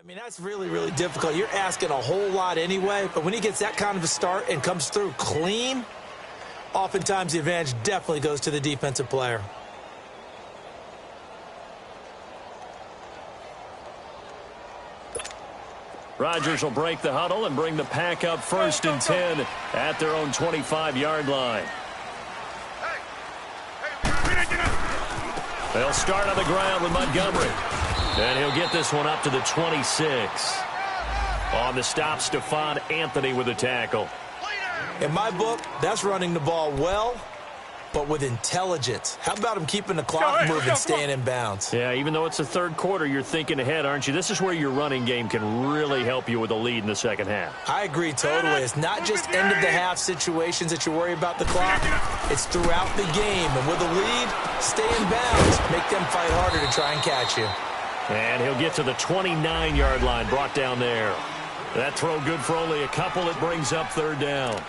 I mean, that's really, really difficult. You're asking a whole lot anyway, but when he gets that kind of a start and comes through clean, oftentimes the advantage definitely goes to the defensive player. Rodgers will break the huddle and bring the pack up 1st and 10 at their own 25-yard line. They'll start on the ground with Montgomery. And he'll get this one up to the 26. On the stop, Stephon Anthony with a tackle. In my book, that's running the ball well, but with intelligence. How about him keeping the clock moving, staying in bounds? Yeah, even though it's the third quarter, you're thinking ahead, aren't you? This is where your running game can really help you with a lead in the second half. I agree totally. It's not just end-of-the-half situations that you worry about the clock. It's throughout the game. And with a lead, stay in bounds. Make them fight harder to try and catch you. And he'll get to the 29-yard line, brought down there. That throw good for only a couple. It brings up 3rd down.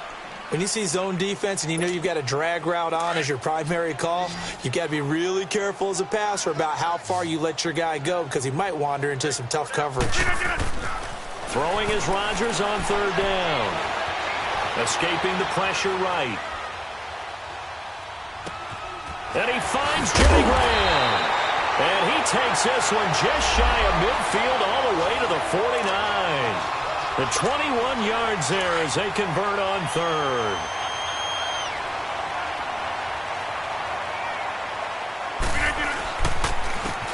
When you see zone defense and you know you've got a drag route on as your primary call, you've got to be really careful as a passer about how far you let your guy go because he might wander into some tough coverage. Throwing is Rodgers on 3rd down. Escaping the pressure right. And he finds Jimmy Graham. And he takes this one just shy of midfield all the way to the 49. The 21 yards there as they convert on 3rd.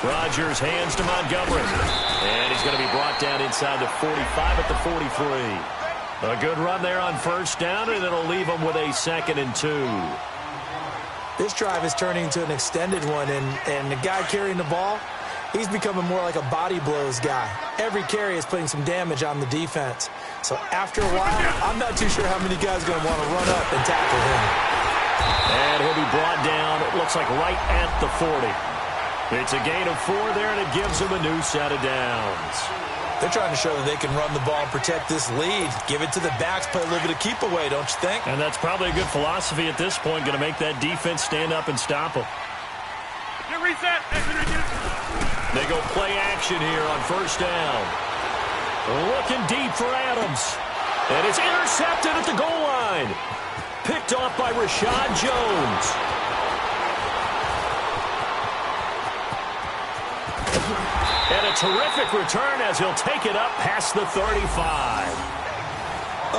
Rodgers hands to Montgomery. And he's going to be brought down inside the 45 at the 43. A good run there on 1st down, and it'll leave him with a 2nd and 2. This drive is turning into an extended one, and the guy carrying the ball, he's becoming more like a body blows guy. Every carry is putting some damage on the defense. So after a while, I'm not too sure how many guys are going to want to run up and tackle him. And he'll be brought down, it looks like right at the 40. It's a gain of 4 there, and it gives him a new set of downs. They're trying to show that they can run the ball and protect this lead. Give it to the backs, play a little bit of keep away, don't you think? And that's probably a good philosophy at this point, going to make that defense stand up and stop them. Reset. They go play action here on 1st down. Looking deep for Adams. And it's intercepted at the goal line. Picked off by Rashad Jones. And a terrific return as he'll take it up past the 35.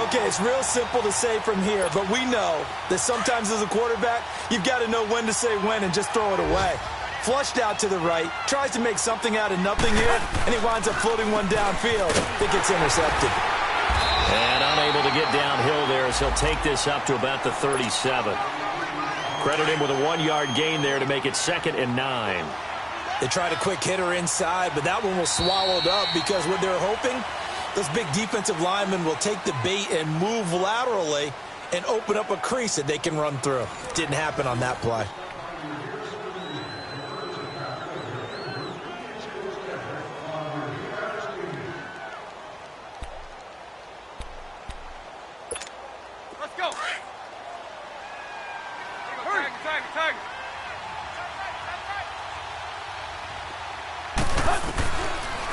Okay, it's real simple to say from here, but we know that sometimes as a quarterback, you've got to know when to say when and just throw it away. Flushed out to the right, tries to make something out of nothing here, and he winds up floating one downfield. It gets intercepted. And unable to get downhill there as he'll take this up to about the 37. Credit him with a 1-yard gain there to make it 2nd and 9. They tried a quick hitter inside, but that one was swallowed up because what they're hoping, those big defensive linemen will take the bait and move laterally and open up a crease that they can run through. Didn't happen on that play. Let's go. Tag.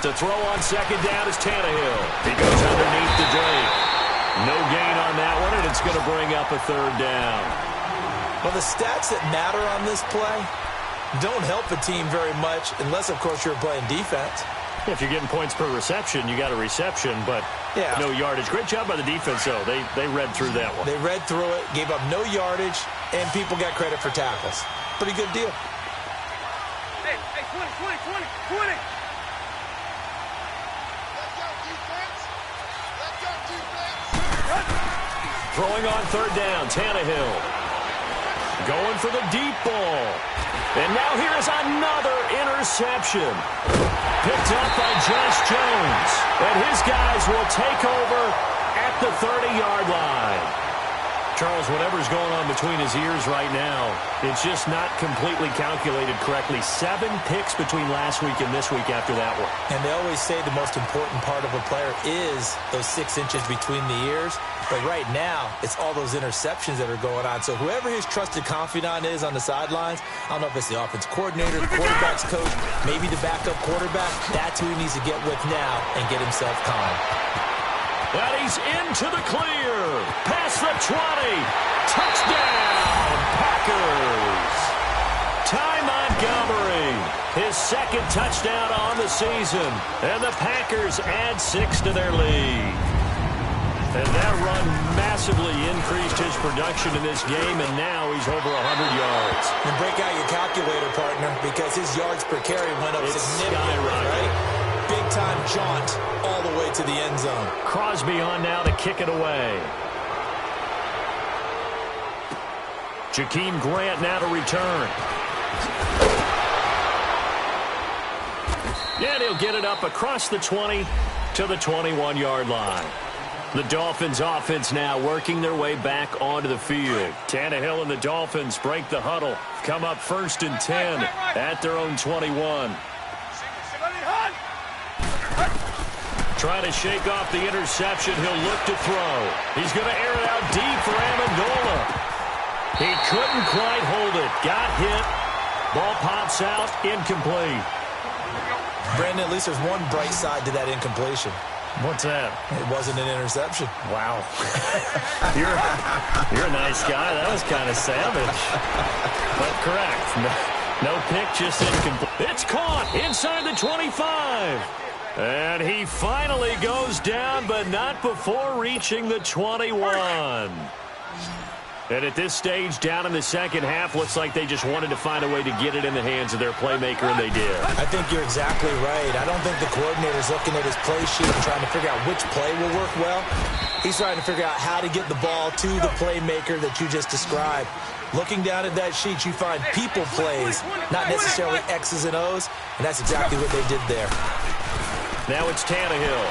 To throw on 2nd down is Tannehill. He goes underneath the Drake. No gain on that one, and it's going to bring up a 3rd down. Well, the stats that matter on this play don't help a team very much unless, of course, you're playing defense. If you're getting points per reception, you got a reception, but no yardage. Great job by the defense, though. They read through that one. They read through it, gave up no yardage, and people got credit for tackles. Pretty good deal. Hey, 20. Throwing on 3rd down, Tannehill. Going for the deep ball. And now here's another interception. Picked up by Josh Jones. And his guys will take over at the 30-yard line. Charles, whatever's going on between his ears right now, it's just not completely calculated correctly. 7 picks between last week and this week after that one. And they always say the most important part of a player is those 6 inches between the ears. But right now, it's all those interceptions that are going on. So whoever his trusted confidant is on the sidelines, I don't know if it's the offense coordinator, the quarterback's coach, maybe the backup quarterback, that's who he needs to get with now and get himself calm. And he's into the clear. Past the 20. Touchdown, Packers. Ty Montgomery, his second touchdown on the season. And the Packers add 6 to their lead. And that run massively increased his production in this game, and now he's over 100 yards. And break out your calculator, partner, because his yards per carry went up significantly, right? Big-time jaunt all the way to the end zone. Crosby on now to kick it away. Jakeem Grant now to return. And he'll get it up across the 20 to the 21-yard line. The Dolphins offense now working their way back onto the field. Tannehill and the Dolphins break the huddle. Come up 1st and 10 at their own 21. Trying to shake off the interception. He'll look to throw. He's going to air it out deep for Amendola. He couldn't quite hold it. Got hit. Ball pops out. Incomplete. Brandon, at least there's one bright side to that incompletion. What's that? It wasn't an interception. Wow. You're a nice guy. That was kind of savage. But correct. No pick, just incomplete. It's caught inside the 25. And he finally goes down, but not before reaching the 21. And at this stage, down in the second half, looks like they just wanted to find a way to get it in the hands of their playmaker, and they did. I think you're exactly right. I don't think the coordinator's looking at his play sheet and trying to figure out which play will work well. He's trying to figure out how to get the ball to the playmaker that you just described. Looking down at that sheet, you find people plays, not necessarily X's and O's, and that's exactly what they did there. Now it's Tannehill.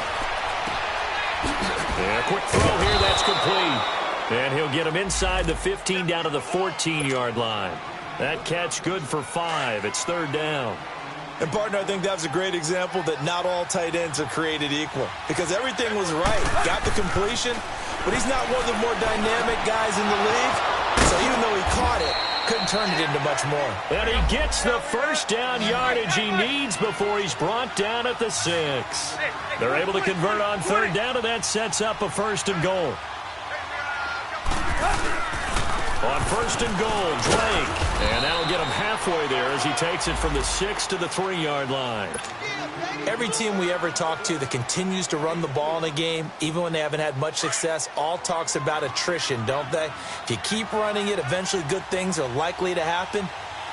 And a quick throw here, that's complete. And he'll get him inside the 15 down to the 14-yard line. That catch good for 5. It's 3rd down. And, partner, I think that was a great example that not all tight ends are created equal. Because everything was right. Got the completion, but he's not one of the more dynamic guys in the league. So even though he caught it, couldn't turn it into much more. And he gets the first down yardage he needs before he's brought down at the 6. They're able to convert on 3rd down, and that sets up a 1st and goal. On 1st and goal, Drake. And that'll get him halfway there as he takes it from the 6 to the 3-yard line. Every team we ever talk to that continues to run the ball in a game, even when they haven't had much success, all talks about attrition, don't they? If you keep running it, eventually good things are likely to happen.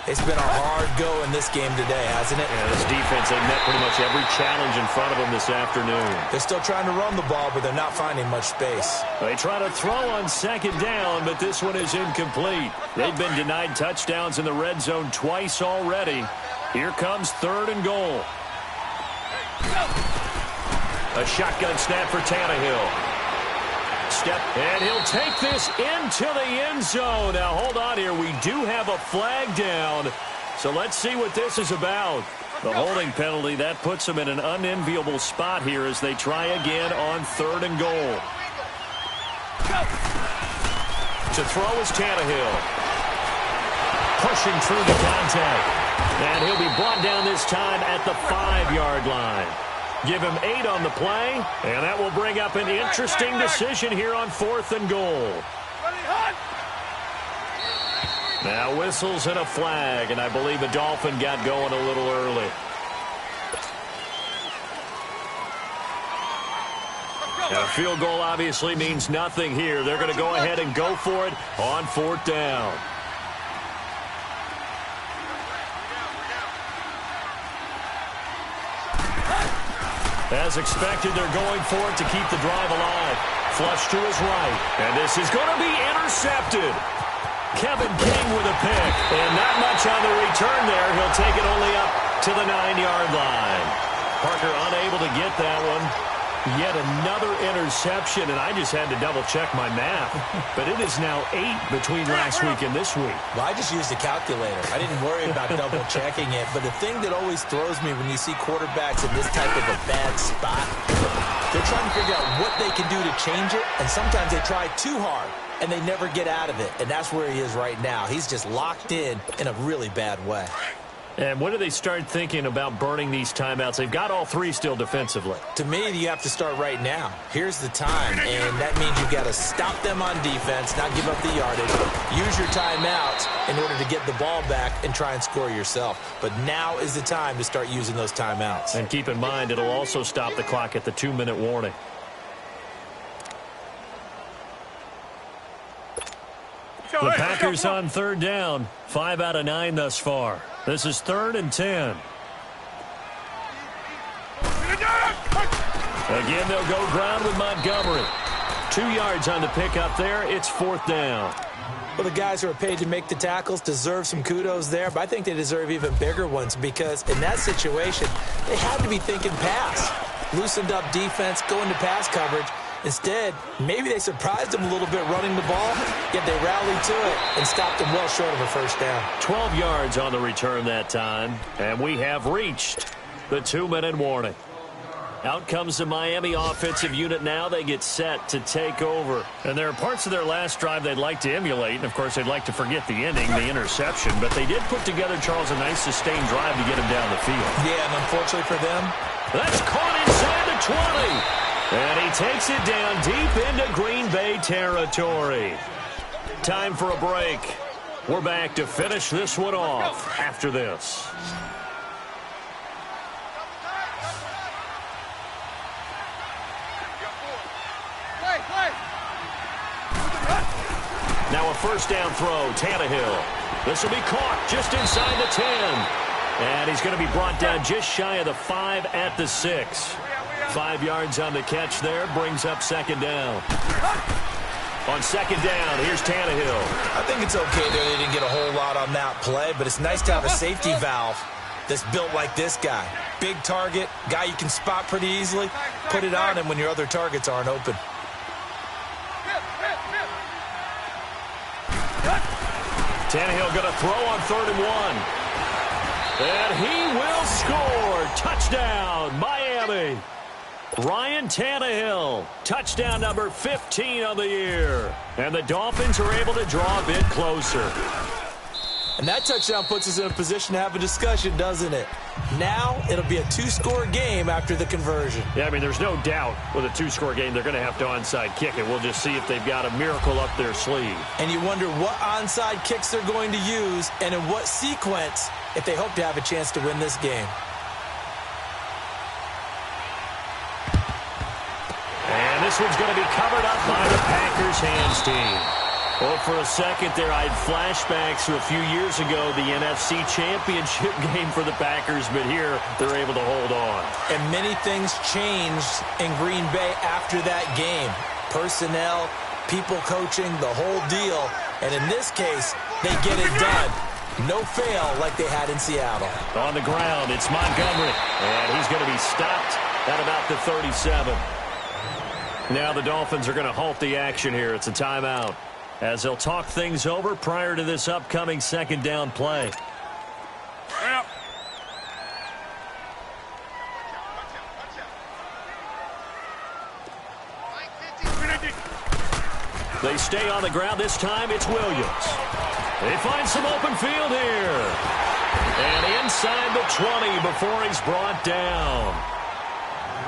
It's been a hard go in this game today, hasn't it? Yeah, this defense, they've met pretty much every challenge in front of them this afternoon. They're still trying to run the ball, but they're not finding much space. They try to throw on 2nd down, but this one is incomplete. They've been denied touchdowns in the red zone twice already. Here comes 3rd and goal. A shotgun snap for Tannehill. Step, and he'll take this into the end zone. Now, hold on here. We do have a flag down, so let's see what this is about. The holding penalty, that puts them in an unenviable spot here as they try again on 3rd and goal. To throw is Tannehill. Pushing through the contact. And he'll be brought down this time at the 5-yard line. Give him 8 on the play, and that will bring up an interesting decision here on 4th and goal. Now whistles and a flag, and I believe a Dolphin got going a little early. And a field goal obviously means nothing here. They're going to go ahead and go for it on 4th down. As expected, they're going for it to keep the drive alive. Flush to his right. And this is going to be intercepted. Kevin King with a pick. And not much on the return there. He'll take it only up to the 9-yard line. Parker unable to get that one. Yet another interception, and I just had to double-check my math. But it is now 8 between last week and this week. Well, I just used a calculator. I didn't worry about double-checking it. But the thing that always throws me when you see quarterbacks in this type of a bad spot, they're trying to figure out what they can do to change it, and sometimes they try too hard, and they never get out of it. And that's where he is right now. He's just locked in a really bad way. And when do they start thinking about burning these timeouts? They've got all 3 still defensively. To me, you have to start right now. Here's the time, and that means you've got to stop them on defense, not give up the yardage, use your timeouts in order to get the ball back and try and score yourself. But now is the time to start using those timeouts. And keep in mind, it'll also stop the clock at the 2-minute warning. The Packers on 3rd down. 5 out of 9 thus far. This is 3rd and 10. Again, they'll go ground with Montgomery. 2 yards on the pickup there. It's 4th down. Well, the guys who are paid to make the tackles deserve some kudos there, but I think they deserve even bigger ones because in that situation, they had to be thinking pass. Loosened up defense, going to pass coverage. Instead, maybe they surprised them a little bit running the ball, yet they rallied to it and stopped them well short of a 1st down. 12 yards on the return that time, and we have reached the 2-minute warning. Out comes the Miami offensive unit now. They get set to take over. And there are parts of their last drive they'd like to emulate, and, of course, they'd like to forget the ending, the interception. But they did put together, Charles, a nice sustained drive to get him down the field. Yeah, and unfortunately for them, that's caught inside the 20. And he takes it down deep into Green Bay territory. Time for a break. We're back to finish this one off after this. Now a 1st down throw, Tannehill. This will be caught just inside the 10. And he's going to be brought down just shy of the 5 at the 6. 5 yards on the catch there, brings up 2nd down. On 2nd down, here's Tannehill. I think it's okay that they didn't get a whole lot on that play, but it's nice to have a safety valve that's built like this guy. Big target, guy you can spot pretty easily. Put it on him when your other targets aren't open. Tannehill going to throw on 3rd and 1. And he will score. Touchdown, Miami. Ryan Tannehill, touchdown number 15 of the year. And the Dolphins are able to draw a bit closer. And that touchdown puts us in a position to have a discussion, doesn't it? Now it'll be a 2-score game after the conversion. Yeah, I mean, there's no doubt with a 2-score game they're going to have to onside kick it. We'll just see if they've got a miracle up their sleeve. And you wonder what onside kicks they're going to use and in what sequence if they hope to have a chance to win this game. And this one's going to be covered up by the Packers hands team. Well, for a second there, I had flashbacks to a few years ago, the NFC Championship game for the Packers, but here they're able to hold on. And many things changed in Green Bay after that game. Personnel, people coaching, the whole deal. And in this case, they get it done. No fail like they had in Seattle. On the ground, it's Montgomery. And he's going to be stopped at about the 37. Now the Dolphins are going to halt the action here. It's a timeout, as they'll talk things over prior to this upcoming 2nd down play. They stay on the ground. This time it's Williams. They find some open field here. And inside the 20 before he's brought down.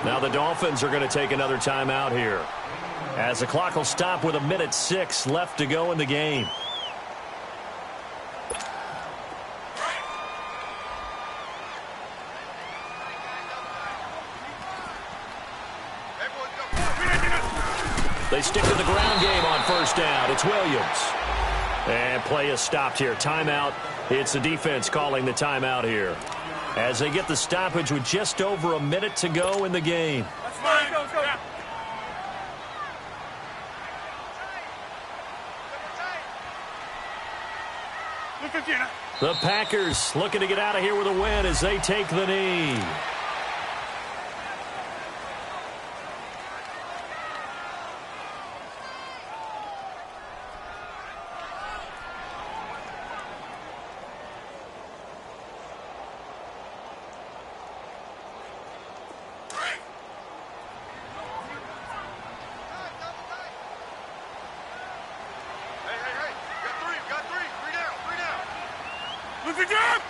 Now the Dolphins are going to take another timeout here, as the clock will stop with 1:06 left to go in the game. They stick to the ground game on 1st down. It's Williams. And play is stopped here. Timeout. It's the defense calling the timeout here, as they get the stoppage with just over a minute to go in the game. That's fine. Go. The Packers looking to get out of here with a win as they take the knee.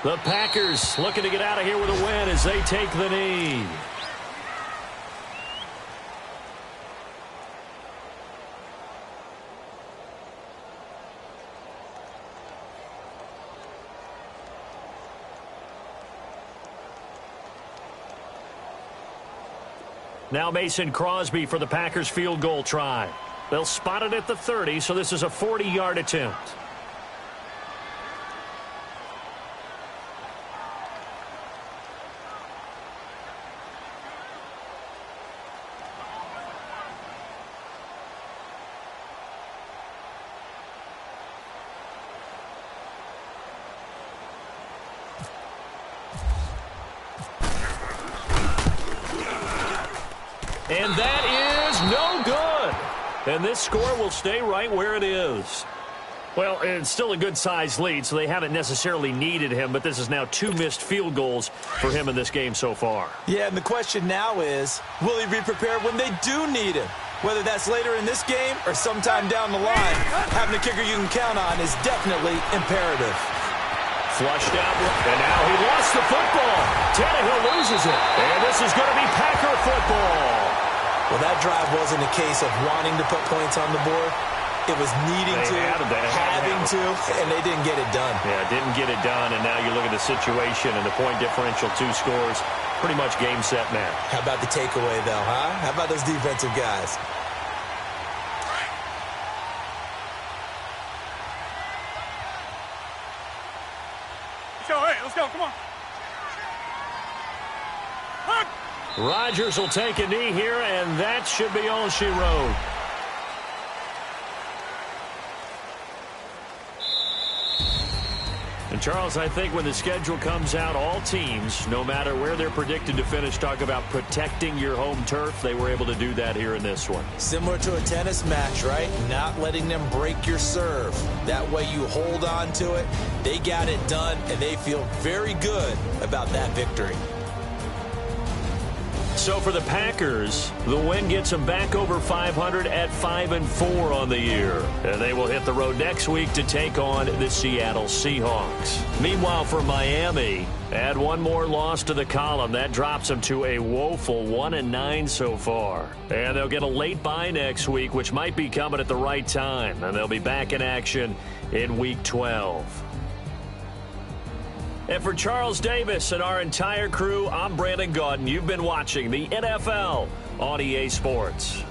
The Packers looking to get out of here with a win as they take the knee. Now Mason Crosby for the Packers field goal try. They'll spot it at the 30, so this is a 40-yard attempt. And that is no good. And this score will stay right where it is. Well, it's still a good-sized lead, so they haven't necessarily needed him, but this is now 2 missed field goals for him in this game so far. Yeah, and the question now is, will he be prepared when they do need him? Whether that's later in this game or sometime down the line, having a kicker you can count on is definitely imperative. Flushed out, and now he lost the football. Tannehill loses it, and this is going to be Packer football. Well, that drive wasn't a case of wanting to put points on the board. It was needing to, having to, and they didn't get it done. Yeah, didn't get it done, and now you look at the situation and the point differential, 2 scores, pretty much game, set, match. How about the takeaway, though, huh? How about those defensive guys? Let's go, come on. Rodgers will take a knee here, and that should be all she wrote. And, Charles, I think when the schedule comes out, all teams, no matter where they're predicted to finish, talk about protecting your home turf. They were able to do that here in this one. Similar to a tennis match, right? Not letting them break your serve. That way you hold on to it. They got it done, and they feel very good about that victory. So for the Packers, the win gets them back over 500 at 5-4 on the year. And they will hit the road next week to take on the Seattle Seahawks. Meanwhile, for Miami, add one more loss to the column. That drops them to a woeful 1-9 so far. And they'll get a late bye next week, which might be coming at the right time. And they'll be back in action in Week 12. And for Charles Davis and our entire crew, I'm Brandon Gaudin. You've been watching the NFL on EA Sports.